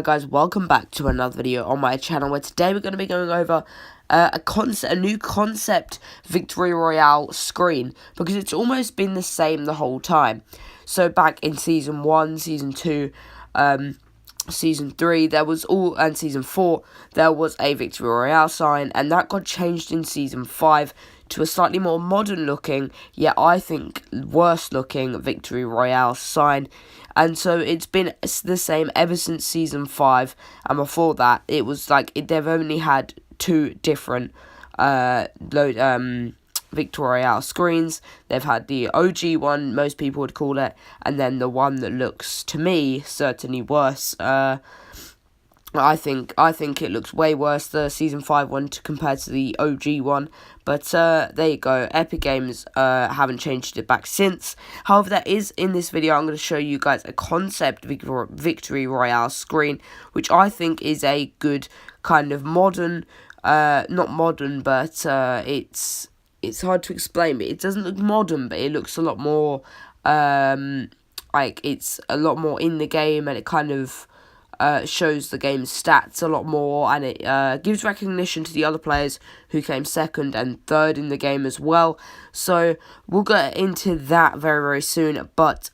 Hi guys, welcome back to another video on my channel where today we're going to be going over a new concept Victory Royale screen, because it's almost been the same the whole time. So back in Season 1, Season 2, Season 3, and Season 4, there was a Victory Royale sign, and that got changed in Season 5 to a slightly more modern looking, yet I think worse looking Victory Royale sign. And so it's been the same ever since Season 5, and before that it was like they've only had two different Victory Royale screens. They've had the OG one, most people would call it, and then the one that looks, to me, certainly worse. I think it looks way worse, the Season 5 one, compared to the OG one. But there you go. Epic Games haven't changed it back since. However, that is in this video, I'm going to show you guys a concept Victory Royale screen, which I think is a good kind of modern, not modern, but it's hard to explain. But it doesn't look modern, but it looks a lot more, like it's a lot more in the game, and it kind of shows the game's stats a lot more, and it gives recognition to the other players who came second and third in the game as well. So we'll get into that very, very soon. But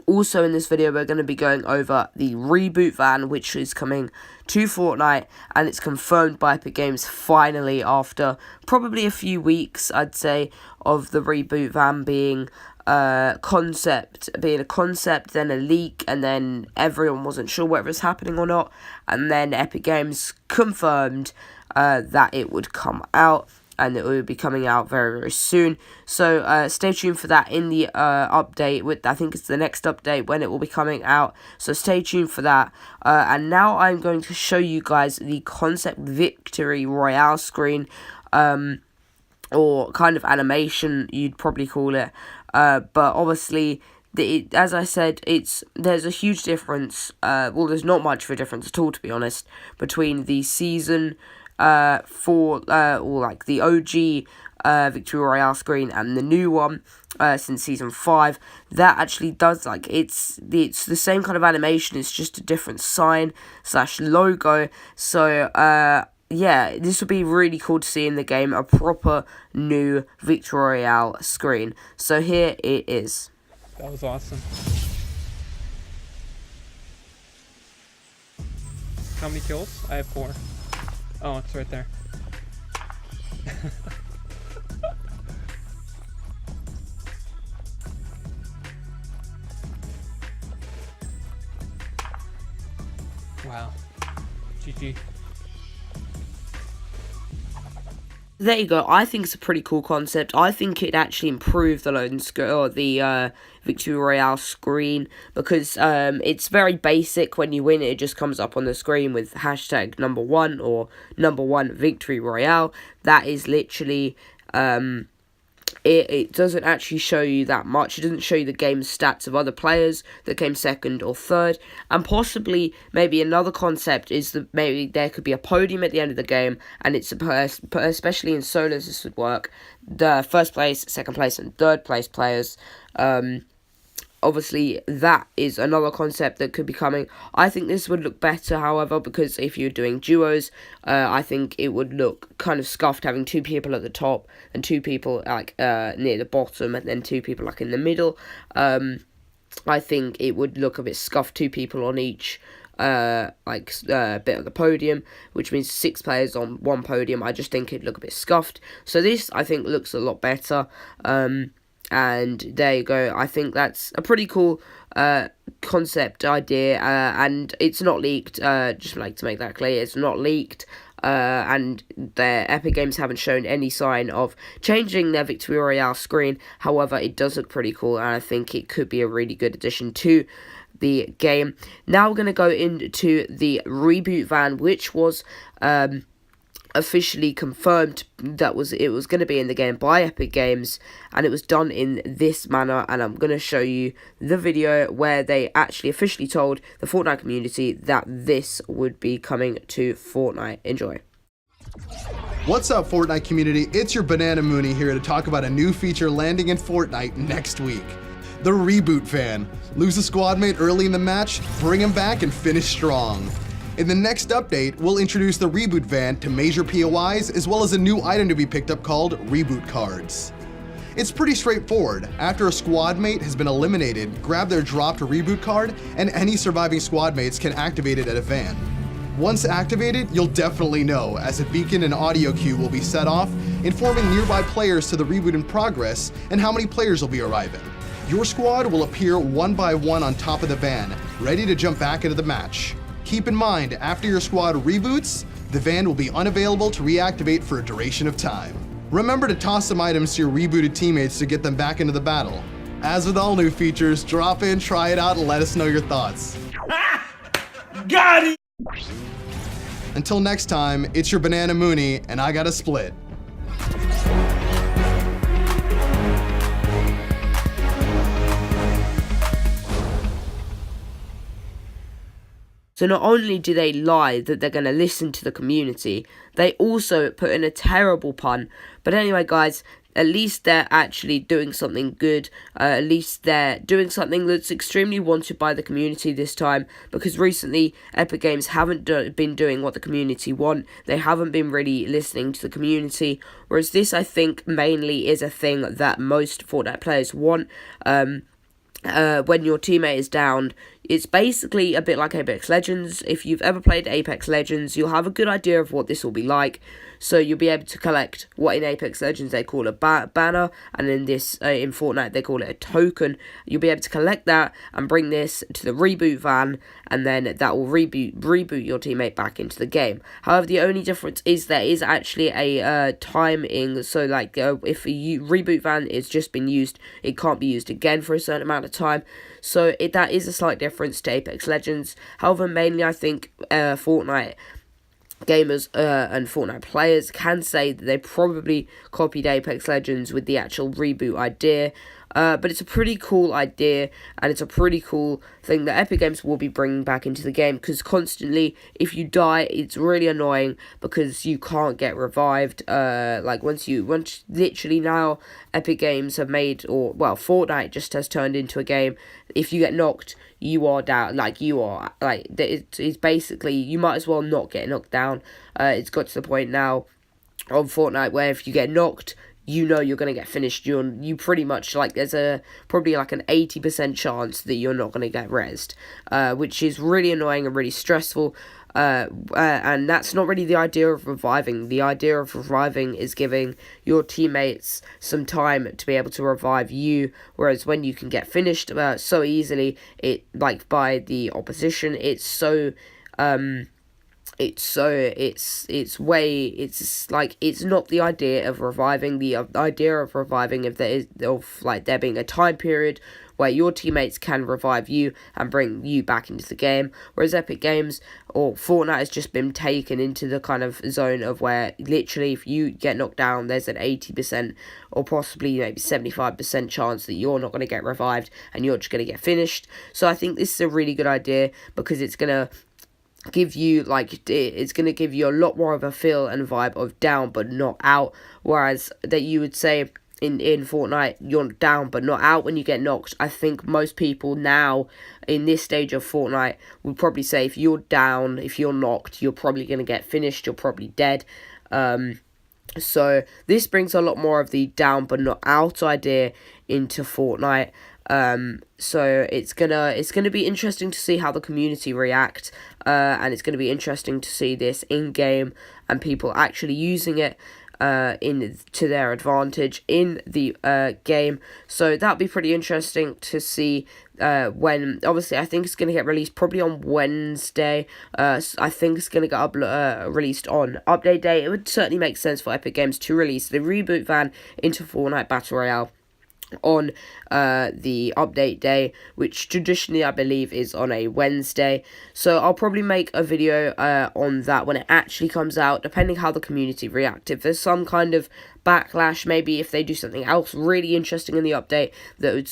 also in this video, we're going to be going over the Reboot van, which is coming to Fortnite, and it's confirmed by Epic Games finally, after probably a few weeks, I'd say, of the Reboot van being a concept, then a leak, and then everyone wasn't sure whether it was happening or not, and then Epic Games confirmed that it would come out, and it will be coming out very, very soon. So stay tuned for that in the update. I think it's the next update when it will be coming out, so stay tuned for that. And now I'm going to show you guys the concept Victory Royale screen, or kind of animation, you'd probably call it. But obviously, as I said, there's a huge difference. Well, there's not much of a difference at all, to be honest, between the Season 4, or like the OG Victory Royale screen, and the new one since Season 5. That actually does, like, it's the same kind of animation. It's just a different sign / logo. So yeah, this would be really cool to see in the game, a proper new Victory Royale screen. So here it is. That was awesome. How many kills? I have 4. Oh, it's right there. Wow. GG. There you go. I think it's a pretty cool concept. I think it actually improved the loading screen, or the Victory Royale screen, because it's very basic. When you win, it just comes up on the screen with hashtag #1 or #1 Victory Royale. That is literally it doesn't actually show you that much. It doesn't show you the game stats of other players that came second or third. And possibly, maybe another concept is that maybe there could be a podium at the end of the game, and it's especially in solos this would work. The first place, second place, and third place players. Obviously, that is another concept that could be coming. I think this would look better, however, because if you're doing duos, I think it would look kind of scuffed having 2 people at the top and 2 people like near the bottom, and then 2 people like in the middle. I think it would look a bit scuffed, 2 people on each bit of the podium, which means 6 players on 1 podium. I just think it'd look a bit scuffed. So this, I think, looks a lot better. And there you go. I think that's a pretty cool concept idea, and it's not leaked. Just like to make that clear, it's not leaked. And the Epic Games haven't shown any sign of changing their Victory Royale screen. However, it does look pretty cool, and I think it could be a really good addition to the game. Now we're going to go into the Reboot van, which was officially confirmed that it was going to be in the game by Epic Games, and it was done in this manner, and I'm going to show you the video where they actually officially told the Fortnite community that this would be coming to Fortnite. Enjoy. What's up, Fortnite community? It's your Banana Mooney here to talk about a new feature landing in Fortnite next week. the Reboot van. Lose a squad mate early in the match, bring him back and finish strong. In the next update, we'll introduce the Reboot van to major POIs as well as a new item to be picked up called Reboot cards. It's pretty straightforward. After a squad mate has been eliminated, grab their dropped Reboot card and any surviving squad mates can activate it at a van. Once activated, you'll definitely know, as a beacon and audio cue will be set off, informing nearby players to the reboot in progress and how many players will be arriving. Your squad will appear one by one on top of the van, ready to jump back into the match. Keep in mind, after your squad reboots, the van will be unavailable to reactivate for a duration of time. Remember to toss some items to your rebooted teammates to get them back into the battle. As with all new features, drop in, try it out, and let us know your thoughts. Got it! Until next time, it's your Banana Mooney, and I got a split. So not only do they lie that they're going to listen to the community, they also put in a terrible pun. But anyway, guys, at least they're actually doing something good. At least they're doing something that's extremely wanted by the community this time. Because recently, Epic Games haven't been doing what the community want. They haven't been really listening to the community. Whereas this, I think, mainly is a thing that most Fortnite players want. When your teammate is downed, it's basically a bit like Apex Legends. If you've ever played Apex Legends, you'll have a good idea of what this will be like. So you'll be able to collect what in Apex Legends they call a banner, and in this in Fortnite they call it a token. You'll be able to collect that and bring this to the reboot van, and then that will reboot your teammate back into the game. However, the only difference is there is actually a timing. So like if a reboot van is just been used, it can't be used again for a certain amount of time. So that is a slight difference to Apex Legends. However, mainly I think Fortnite gamers and Fortnite players can say that they probably copied Apex Legends with the actual reboot idea. But it's a pretty cool idea, and it's a pretty cool thing that Epic Games will be bringing back into the game, because constantly, if you die, it's really annoying because you can't get revived. Once literally now, Epic Games have made, Fortnite just has turned into a game. If you get knocked, you are down. It's basically, you might as well not get knocked down. It's got to the point now on Fortnite where if you get knocked, you know you're going to get finished. You pretty much, there's probably like an 80% chance that you're not going to get rezzed, which is really annoying and really stressful. And that's not really the idea of reviving. The idea of reviving is giving your teammates some time to be able to revive you, whereas when you can get finished so easily, by the opposition, it's not the idea of reviving. The idea of reviving, if there being a time period where your teammates can revive you and bring you back into the game, whereas Epic Games or Fortnite has just been taken into the kind of zone of where literally if you get knocked down, there's an 80% or possibly maybe 75% chance that you're not going to get revived and you're just going to get finished. So I think this is a really good idea, because it's going to give you a lot more of a feel and vibe of down but not out, whereas that you would say in Fortnite you're down but not out when you get knocked. I think most people now in this stage of Fortnite would probably say if you're down, if you're knocked, you're probably going to get finished, you're probably dead. So this brings a lot more of the down but not out idea into Fortnite. So it's gonna be interesting to see how the community react, and it's gonna be interesting to see this in game and people actually using it to their advantage in the game. So that'll be pretty interesting to see when, obviously, I think it's going to get released probably on Wednesday. I think it's going to get released on update day. It would certainly make sense for Epic Games to release the Reboot van into Fortnite Battle Royale on the update day, which traditionally I believe is on a Wednesday. So I'll probably make a video on that when it actually comes out, depending how the community react. If there's some kind of backlash, maybe if they do something else really interesting in the update that would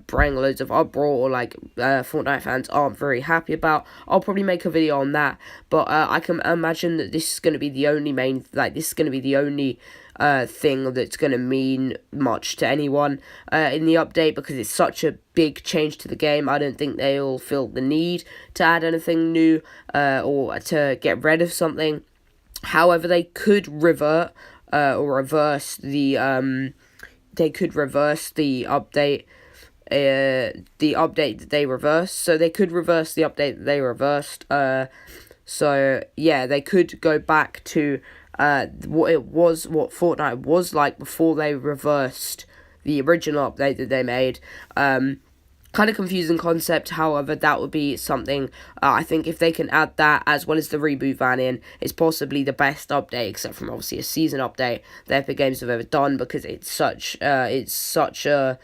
bring loads of uproar, or Fortnite fans aren't very happy about, I'll probably make a video on that. But I can imagine that this is going to be the only thing that's going to mean much to anyone in the update, because it's such a big change to the game. I don't think they'll feel the need to add anything new or to get rid of something. However, they could revert or reverse the update. The update that they reversed. So they could reverse the update that they reversed. So yeah, they could go back to what Fortnite was like before they reversed the original update that they made. Kind of confusing concept, however, that would be something, I think if they can add that, as well as the reboot van in, it's possibly the best update, except from obviously a season update, that Epic Games have ever done, because it's such a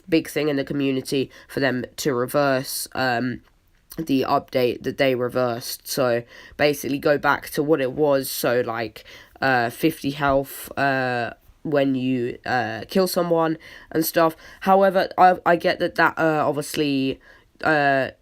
big thing in the community for them to reverse, the update that they reversed. So basically go back to what it was, so like 50 health when you kill someone and stuff. However, I get that obviously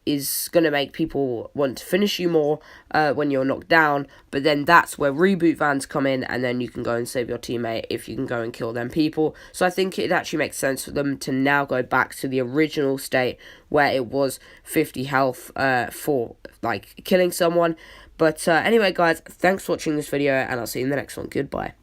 is going to make people want to finish you more when you're knocked down, but then that's where reboot vans come in, and then you can go and save your teammate if you can go and kill them people. So I think it actually makes sense for them to now go back to the original state where it was 50 health for like killing someone. But anyway guys, thanks for watching this video, and I'll see you in the next one. Goodbye.